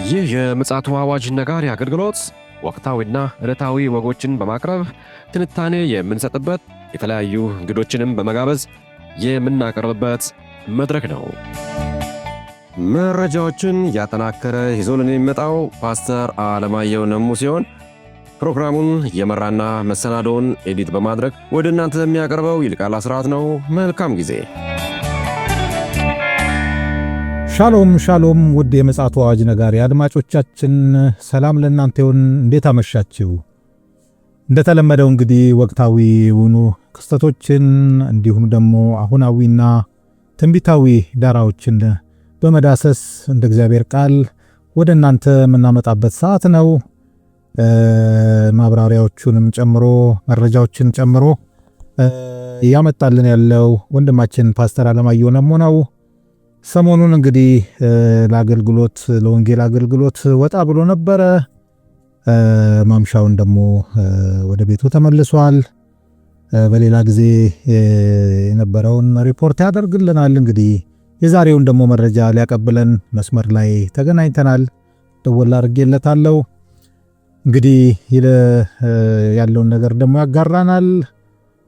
ይህ የምፅዓቱ አዋጅ ነጋሪ አገልግሎት ወቅታዊና ዕለታዊ ወጎችን በማቅረብ ትንታኔ የምንሰጥበት የተለያዩ እንግዶችንም በመጋበዝ የምናቀርብበት መድረክ ነው። መረጃዎችን ያጠናከረ ይዞልን የሚመጣው ፓስተር አለማየሁ ነሙ ሲሆን ፕሮግራሙን የመራና መሰናዶውን ኤዲት በማድረግ ወደ እናንተ የሚያቀርበው ይልቃል አስራት ነው። መልካም ጊዜ። ሻሎም ሻሎም ውድ የምፅዓቱ አዋጅ ነጋሪ አድማጮቻችን ሰላም ለእናንተ ይሁን። እንዴት አመሻችሁ? እንደተለመደው እንግዲህ ወቅታዊ የሆኑ ክስተቶችን እንዲሁም ደግሞ አሁናዊና ትንቢታዊ ዳራዎችን በመዳሰስ እንደ እግዚአብሔር ቃል ወደ እናንተ የምናመጣበት ሰዓት ነው። ማብራሪያዎቹንም ጨምሮ መረጃዎችን ጨምሮ ያመጣልን ያለው ወንድማችን ፓስተር አለማየሁ ነሙ ነው። ሰሞኑን እንግዲህ ለአገልግሎት ለወንጌል አገልግሎት ወጣ ብሎ ነበረ። ማምሻውን ደግሞ ወደ ቤቱ ተመልሷል። በሌላ ጊዜ የነበረውን ሪፖርት ያደርግልናል። እንግዲህ የዛሬውን ደግሞ መረጃ ሊያቀብለን መስመር ላይ ተገናኝተናል። ደወል አድርጌለታለሁ። እንግዲህ ያለውን ነገር ደግሞ ያጋራናል።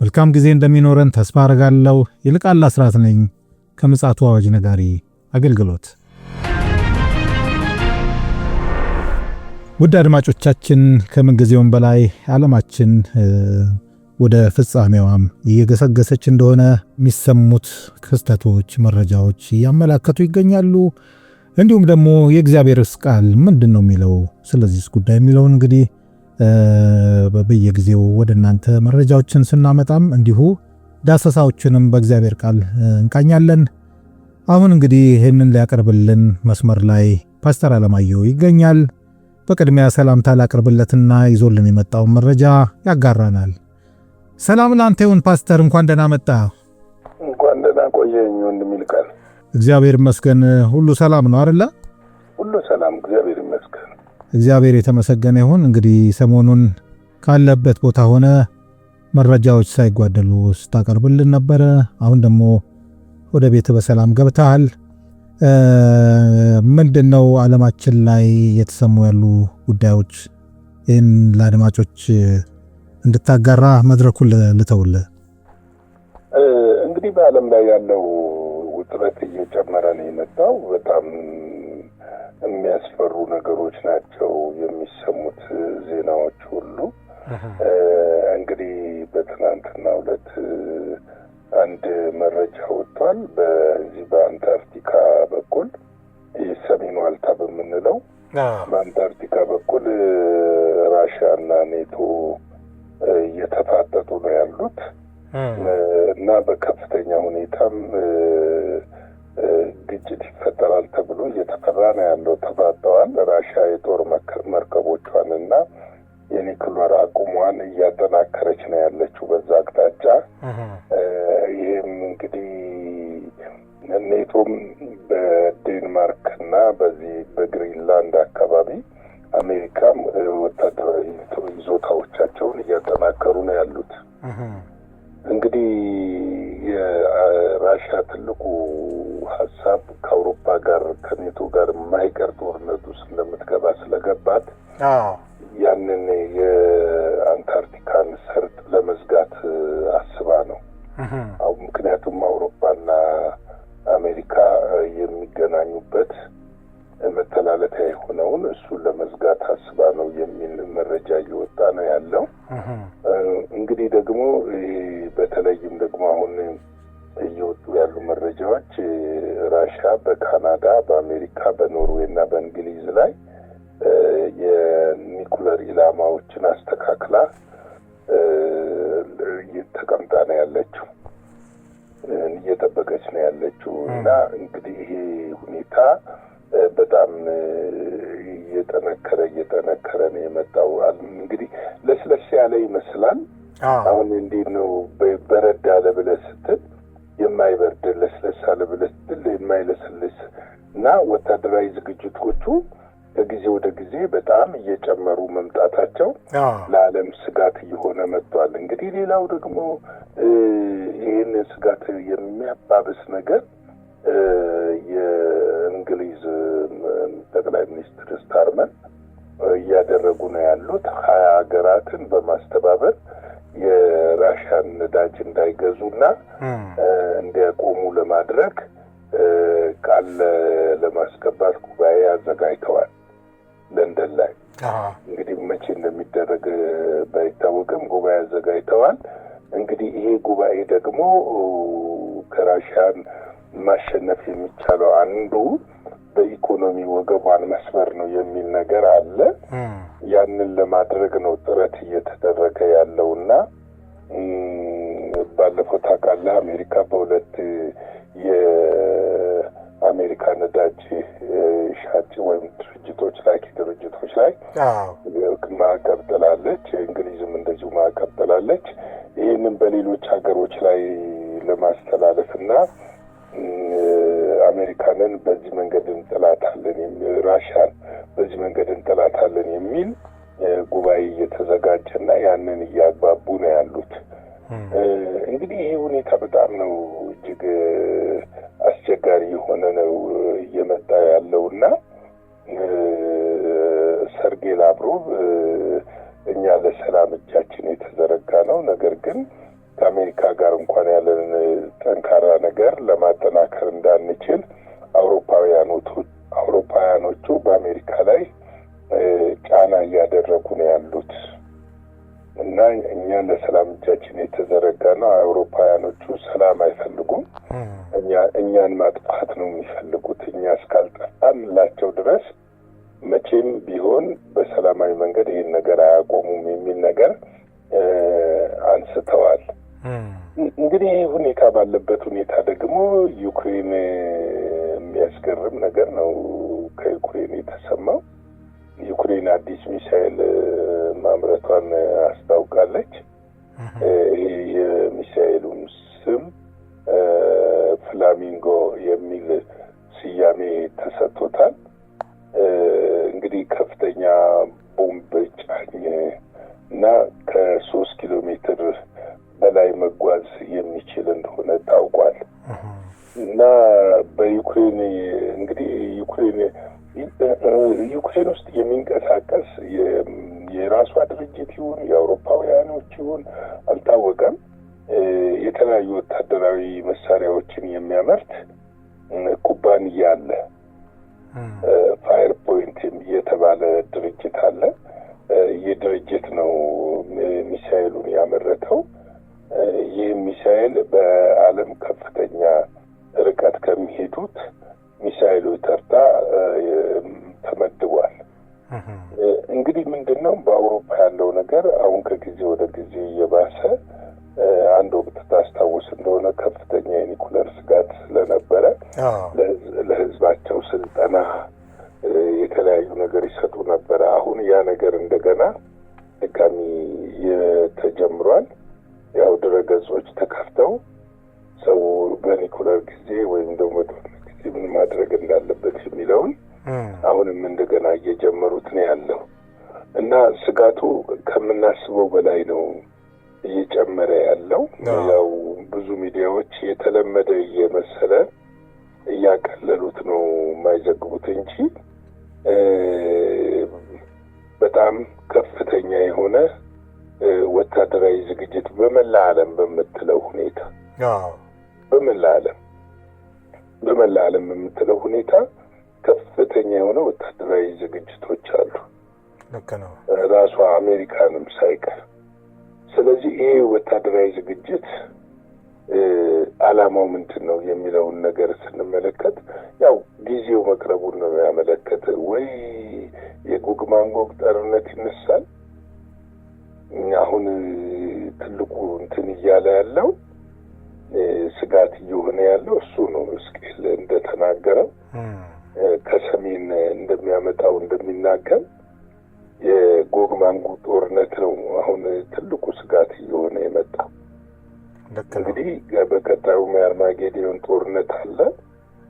መልካም ጊዜ እንደሚኖረን ተስፋ አደርጋለሁ። ይልቃል አስራት ነኝ ከምፅዓቱ አዋጅ ነጋሪ አገልግሎት። ውድ አድማጮቻችን ከምንጊዜውም በላይ ዓለማችን ወደ ፍጻሜዋም እየገሰገሰች እንደሆነ የሚሰሙት ክስተቶች፣ መረጃዎች እያመላከቱ ይገኛሉ። እንዲሁም ደግሞ የእግዚአብሔርስ ቃል ምንድን ነው የሚለው ስለዚህ ጉዳይ የሚለውን እንግዲህ በየጊዜው ወደ እናንተ መረጃዎችን ስናመጣም እንዲሁ ዳሰሳዎችንም በእግዚአብሔር ቃል እንቃኛለን። አሁን እንግዲህ ይህንን ሊያቀርብልን መስመር ላይ ፓስተር አለማየሁ ይገኛል። በቅድሚያ ሰላምታ ላቀርብለትና ይዞልን የመጣውን መረጃ ያጋራናል። ሰላም ላንተ ይሁን ፓስተር፣ እንኳን ደህና መጣ። እንኳን ደህና ቆየኝ ወንድም ይልቃል። እግዚአብሔር ይመስገን። ሁሉ ሰላም ነው አይደለ? ሁሉ ሰላም፣ እግዚአብሔር ይመስገን። እግዚአብሔር የተመሰገነ ይሁን። እንግዲህ ሰሞኑን ካለበት ቦታ ሆነ መረጃዎች ሳይጓደሉ ስታቀርብልን ነበረ። አሁን ደግሞ ወደ ቤት በሰላም ገብተሃል። ምንድነው ዓለማችን ላይ የተሰሙ ያሉ ጉዳዮች? ይህን ለአድማጮች እንድታጋራ መድረኩን ልተውልህ። እንግዲህ በዓለም ላይ ያለው ውጥረት እየጨመረ ነው የመጣው። በጣም የሚያስፈሩ ነገሮች ናቸው የሚሰሙት ዜናዎች ሁሉ። እንግዲህ በትናንትናው ዕለት አንድ መረጃ ወጥቷል። በዚህ በአንታርክቲካ በኩል ሰሜን ዋልታ በምንለው በአንታርክቲካ በኩል ራሽያና ኔቶ እየተፋጠጡ ነው ያሉት እና በከፍተኛ ሁኔታም ግጭት ይፈጠራል ተብሎ እየተፈራ ነው ያለው። ተፋጠዋል። ራሽያ የጦር መርከቦቿን እና የኒውክሌር አቁሟን እያጠናከረች ነው ያለችው በዛ አቅጣጫ። ይህም እንግዲህ ኔቶም በዴንማርክ እና በዚህ በግሪንላንድ አካባቢ አሜሪካም ወታደራዊ ይዞታዎቻቸውን እያጠናከሩ ነው ያሉት። እንግዲህ የራሽያ ትልቁ ሀሳብ ከአውሮፓ ጋር ከኔቶ ጋር የማይቀር ጦርነት ውስጥ እንደምትገባ ስለገባት ያንን የአንታርክቲካን ሰርጥ ለመዝጋት አስባ ነው። ምክንያቱም አውሮፓና አሜሪካ የሚገናኙበት መተላለፊያ የሆነውን እሱን ለመዝጋት አስባ ነው የሚል መረጃ እየወጣ ነው ያለው። እንግዲህ ደግሞ በተለይም ደግሞ አሁን እየወጡ ያሉ መረጃዎች ራሽያ በካናዳ፣ በአሜሪካ፣ በኖርዌይ እና በእንግሊዝ ላይ የኒኩለር ኢላማዎችን አስተካክላ ተቀምጣ ነው ያለችው፣ እየጠበቀች ነው ያለችው። እና እንግዲህ ይሄ ሁኔታ በጣም እየጠነከረ ነው የመጣው። እንግዲህ ለስለስ ያለ ይመስላል። አሁን እንዴት ነው በረድ አለ ብለህ ስትል የማይበርድ፣ ለስለስ አለ ብለህ ስትል የማይለስልስ እና ወታደራዊ ዝግጅቶቹ ከጊዜ ወደ ጊዜ በጣም እየጨመሩ መምጣታቸው ለዓለም ስጋት እየሆነ መጥቷል። እንግዲህ ሌላው ደግሞ ይህን ስጋት የሚያባብስ ነገር የእንግሊዝ ጠቅላይ ሚኒስትር ስታርመን እያደረጉ ነው ያሉት 20 ሀገራትን በማስተባበር የራሽያን ነዳጅ እንዳይገዙና እንዲያቆሙ ለማድረግ ቃል ለማስገባት ጉባኤ አዘጋጅተዋል ለንደን ላይ። እንግዲህ መቼ እንደሚደረግ ባይታወቅም ጉባኤ አዘጋጅተዋል። እንግዲህ ይሄ ጉባኤ ደግሞ ከራሽያን ማሸነፍ የሚቻለው አንዱ በኢኮኖሚ ወገቧን መስበር ነው የሚል ነገር አለ። ያንን ለማድረግ ነው ጥረት እየተደረገ ያለውና ባለፈው ታውቃለህ አሜሪካ በሁለት የአሜሪካ ነዳጅ ሻጭ ወይም ድርጅቶች ላይ ማዕቀብ ጥላለች። እንግሊዝም እንደዚሁ ማዕቀብ ጥላለች። ይህንን በሌሎች ሀገሮች ላይ ለማስተላለፍና አሜሪካንን በዚህ መንገድ እንጥላታለን፣ ራሽያን በዚህ መንገድ እንጥላታለን የሚል ጉባኤ እየተዘጋጀና ያንን እያግባቡ ነው ያሉት። እንግዲህ ይሄ ሁኔታ በጣም ነው እጅግ አስቸጋሪ የሆነ ነው እየመጣ ያለውና ሰርጌይ ላቭሮቭ እኛ ለሰላም እጃችን የተዘረጋ ነው፣ ነገር ግን ከአሜሪካ ጋር እንኳን ያለን ጠንካራ ነገር ለማጠናከር እንዳንችል አውሮፓውያኖቹ በአሜሪካ ላይ ጫና እያደረጉ ነው ያሉት እና እኛ ለሰላም እጃችን የተዘረጋ ነው። አውሮፓውያኖቹ ሰላም አይፈልጉም፣ እኛን ማጥፋት ነው የሚፈልጉት። እኛ እስካልጠፋንላቸው ድረስ መቼም ቢሆን በሰላማዊ መንገድ ይህን ነገር አያቆሙም የሚል ነገር አንስተዋል። እንግዲህ ይህ ሁኔታ ባለበት ሁኔታ ደግሞ ዩክሬን የሚያስገርም ነገር ነው ከዩክሬን የተሰማው። ዩክሬን አዲስ ሚሳኤል ማምረቷን አስታውቃለች። ይህ የሚሳኤሉም ስም ፍላሚንጎ የሚል ስያሜ ተሰጥቶታል። እንግዲህ ከፍተኛ ቦምብ ጫኝ እና ከ3 ኪሎ ሜትር በላይ መጓዝ የሚችል እንደሆነ ታውቋል። እና በዩክሬን እንግዲህ ዩክሬን ውስጥ የሚንቀሳቀስ የራሷ ድርጅት ይሁን የአውሮፓውያኖች ይሁን አልታወቀም፣ የተለያዩ ወታደራዊ መሳሪያዎችን የሚያመርት ኩባንያ አለ። ፋየር ፖይንት የተባለ ድርጅት አለ። ይህ ድርጅት ነው ሚሳኤሉን ያመረተው። ይህ ሚሳኤል በዓለም ከፍተኛ ርቀት ከሚሄዱት ሚሳኤሎች ተርታ ተመድቧል። እንግዲህ ምንድነው በአውሮፓ ያለው ነገር አሁን ከጊዜ ወደ ጊዜ እየባሰ አንድ ወቅት ታስታውስ እንደሆነ ከፍተኛ የኒኩለር ስጋት ስለነበረ ለሕዝባቸው ስልጠና የተለያዩ ነገር ይሰጡ ነበረ። አሁን ያ ነገር እንደገና ድጋሚ ተጀምሯል። ያው ድረገጾች ተከፍተው ሰው በኒኩለር ጊዜ ወይም ደግሞ በጦርነት ጊዜ ምን ማድረግ እንዳለበት የሚለውን አሁንም እንደገና እየጀመሩት ነው ያለው እና ስጋቱ ከምናስበው በላይ ነው እየጨመረ ያለው። ያው ብዙ ሚዲያዎች የተለመደ እየመሰለ እያቀለሉት ነው የማይዘግቡት እንጂ በጣም ከፍተኛ የሆነ ወታደራዊ ዝግጅት በመላ ዓለም በምትለው ሁኔታ በመላ ዓለም በምትለው ሁኔታ ከፍተኛ የሆነ ወታደራዊ ዝግጅቶች አሉ። ልክ ነው። ራሷ አሜሪካንም ሳይቀር። ስለዚህ ይሄ ወታደራዊ ዝግጅት ዓላማው ምንድን ነው የሚለውን ነገር ስንመለከት ያው ጊዜው መቅረቡን ነው ያመለከተ። ወይ የጎግ ማጎግ ጦርነት ይነሳል። አሁን ትልቁ እንትን እያለ ያለው ስጋት እየሆነ ያለው እሱ ነው። እስቄል እንደተናገረው ከሰሜን እንደሚያመጣው እንደሚናገር የጎግ ማጎግ ጦርነት ነው አሁን ትልቁ ስጋት እየሆነ የመጣው። እንግዲህ በቀጣዩ የአርማጌዶን ጦርነት አለ።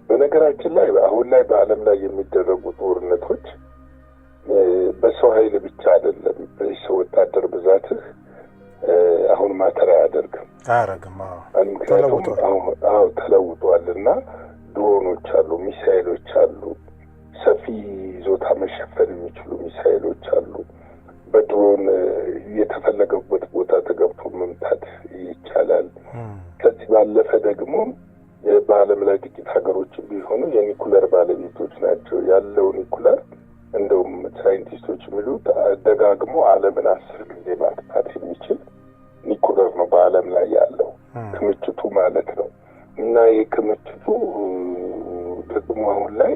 በነገራችን ላይ አሁን ላይ በዓለም ላይ የሚደረጉ ጦርነቶች በሰው ኃይል ብቻ አይደለም። በሰው ወታደር ብዛትህ አሁን ማተር አያደርግም። ምክንያቱም ተለውጧል እና ድሮኖች አሉ፣ ሚሳይሎች አሉ፣ ሰፊ ይዞታ መሸፈን የሚችሉ ሚሳኤሎች አሉ። በድሮን የተፈለገበት ቦታ ተገብቶ መምታት ይቻላል። ከዚህ ባለፈ ደግሞ በዓለም ላይ ጥቂት ሀገሮች ቢሆኑ የኒኩለር ባለቤቶች ናቸው። ያለው ኒኩለር እንደውም ሳይንቲስቶች የሚሉት ደጋግሞ ዓለምን 10 ጊዜ ማጥፋት የሚችል ኒኩለር ነው በዓለም ላይ ያለው ክምችቱ ማለት ነው። እና ይህ ክምችቱ ደግሞ አሁን ላይ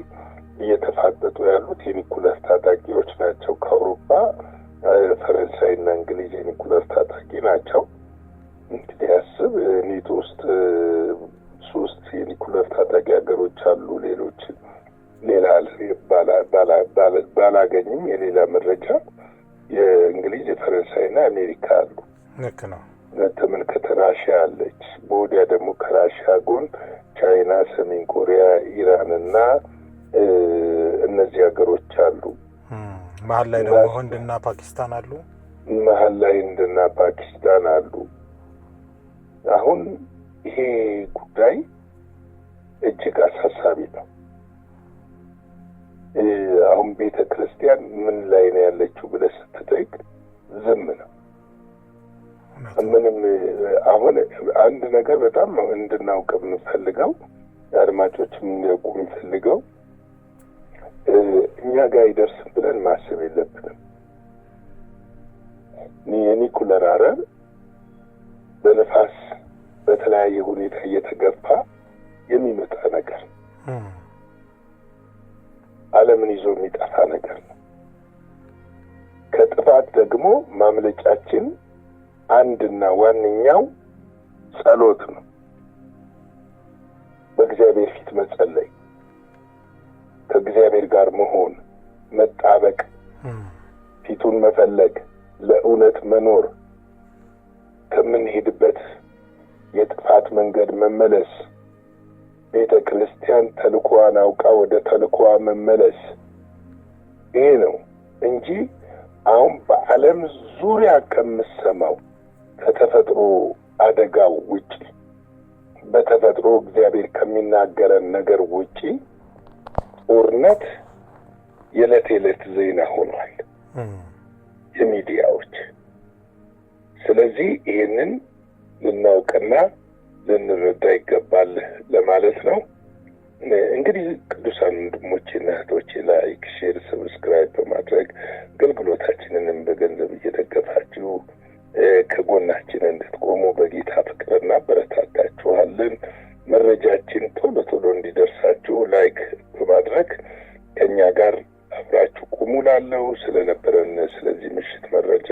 እየተፋጠጡ ያሉት የኒኩለር ታጣቂዎች ናቸው። ከአውሮፓ ፈረንሳይና እንግሊዝ የኒኩለር ታጣቂ ናቸው። እንግዲህ ያስብ ኔቶ ውስጥ 3 የኒኩለር ታጣቂ ሀገሮች አሉ። ሌሎች ሌላ ባላገኝም የሌላ መረጃ የእንግሊዝ የፈረንሳይና አሜሪካ አሉ። ልክ ነው። ተመልከተ፣ ራሽያ አለች። በወዲያ ደግሞ ከራሽያ ጎን ቻይና፣ ሰሜን ኮሪያ፣ ኢራን እና እነዚህ ሀገሮች አሉ። መሀል ላይ ደግሞ ህንድና ፓኪስታን አሉ። መሀል ላይ ህንድና ፓኪስታን አሉ። አሁን ይሄ ጉዳይ እጅግ አሳሳቢ ነው። አሁን ቤተ ክርስቲያን ምን ላይ ነው ያለችው ብለህ ስትጠይቅ ዝም ነው። ምንም አሁን አንድ ነገር በጣም እንድናውቅ የምንፈልገው አድማጮችም እንዲያውቁ የምንፈልገው እኛ ጋር አይደርስም ብለን ማሰብ የለብንም። የኒኩለር አረር በነፋስ በተለያየ ሁኔታ እየተገፋ የሚመጣ ነገር ዓለምን ይዞ የሚጠፋ ነገር ነው። ከጥፋት ደግሞ ማምለጫችን አንድና ዋነኛው ጸሎት ነው። በእግዚአብሔር ፊት መጸለይ፣ ከእግዚአብሔር ጋር መሆን፣ መጣበቅ፣ ፊቱን መፈለግ፣ ለእውነት መኖር፣ ከምንሄድበት የጥፋት መንገድ መመለስ፣ ቤተ ክርስቲያን ተልኳን አውቃ ወደ ተልኳ መመለስ፣ ይሄ ነው እንጂ አሁን በዓለም ዙሪያ ከምሰማው ከተፈጥሮ አደጋው ውጪ በተፈጥሮ እግዚአብሔር ከሚናገረን ነገር ውጪ ጦርነት የዕለት የዕለት ዜና ሆኗል የሚዲያዎች። ስለዚህ ይህንን ልናውቅና ልንረዳ ይገባል ለማለት ነው። እንግዲህ ቅዱሳን ወንድሞቼና እህቶቼ ላይክ፣ ሼር፣ ሰብስክራይብ በማድረግ አገልግሎታችንንም በገንዘብ እየደገፋችሁ ከጎናችን እንድትቆሙ በጌታ ፍቅር እናበረታታችኋለን። መረጃችን ቶሎ ቶሎ እንዲደርሳችሁ ላይክ በማድረግ ከኛ ጋር አብራችሁ ቁሙ። ላለው ስለነበረን ስለዚህ ምሽት መረጃ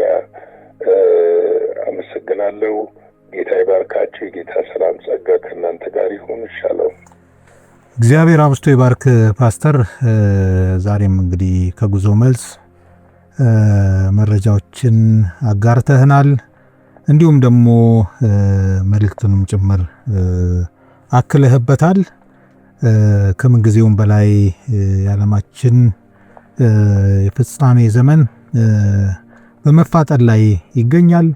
አመሰግናለሁ። ጌታ ይባርካችሁ። የጌታ ሰላም ጸጋ ከእናንተ ጋር ይሁን። ሻሎም። እግዚአብሔር አብዝቶ ይባርክ ፓስተር። ዛሬም እንግዲህ ከጉዞ መልስ መረጃዎችን አጋርተህናል። እንዲሁም ደግሞ መልእክቱንም ጭምር አክለህበታል። ከምንጊዜውም በላይ የዓለማችን የፍጻሜ ዘመን በመፋጠር ላይ ይገኛል።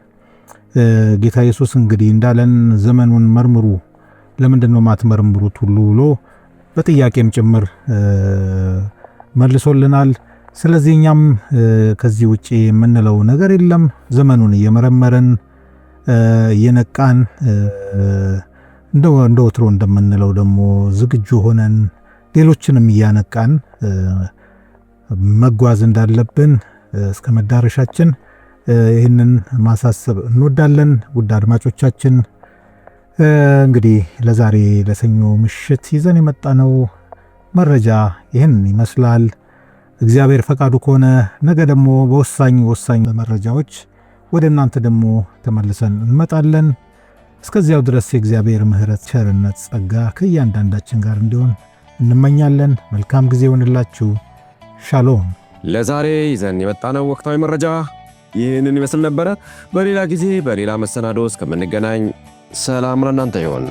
ጌታ ኢየሱስ እንግዲህ እንዳለን ዘመኑን መርምሩ፣ ለምንድን ነው ማትመረምሩት ሁሉ ብሎ በጥያቄም ጭምር መልሶልናል። ስለዚህ እኛም ከዚህ ውጪ የምንለው ነገር የለም። ዘመኑን እየመረመርን እየነቃን እንደ ወትሮ እንደምንለው ደግሞ ዝግጁ ሆነን ሌሎችንም እያነቃን መጓዝ እንዳለብን እስከ መዳረሻችን ይህንን ማሳሰብ እንወዳለን። ውድ አድማጮቻችን እንግዲህ ለዛሬ ለሰኞ ምሽት ይዘን የመጣነው መረጃ ይህን ይመስላል። እግዚአብሔር ፈቃዱ ከሆነ ነገ ደግሞ በወሳኝ መረጃዎች ወደ እናንተ ደግሞ ተመልሰን እንመጣለን። እስከዚያው ድረስ የእግዚአብሔር ምሕረት፣ ቸርነት፣ ጸጋ ከእያንዳንዳችን ጋር እንዲሆን እንመኛለን። መልካም ጊዜ ይሆንላችሁ። ሻሎም። ለዛሬ ይዘን የመጣነው ወቅታዊ መረጃ ይህንን ይመስል ነበረ። በሌላ ጊዜ በሌላ መሰናዶ እስከምንገናኝ ሰላም ለእናንተ ይሁን።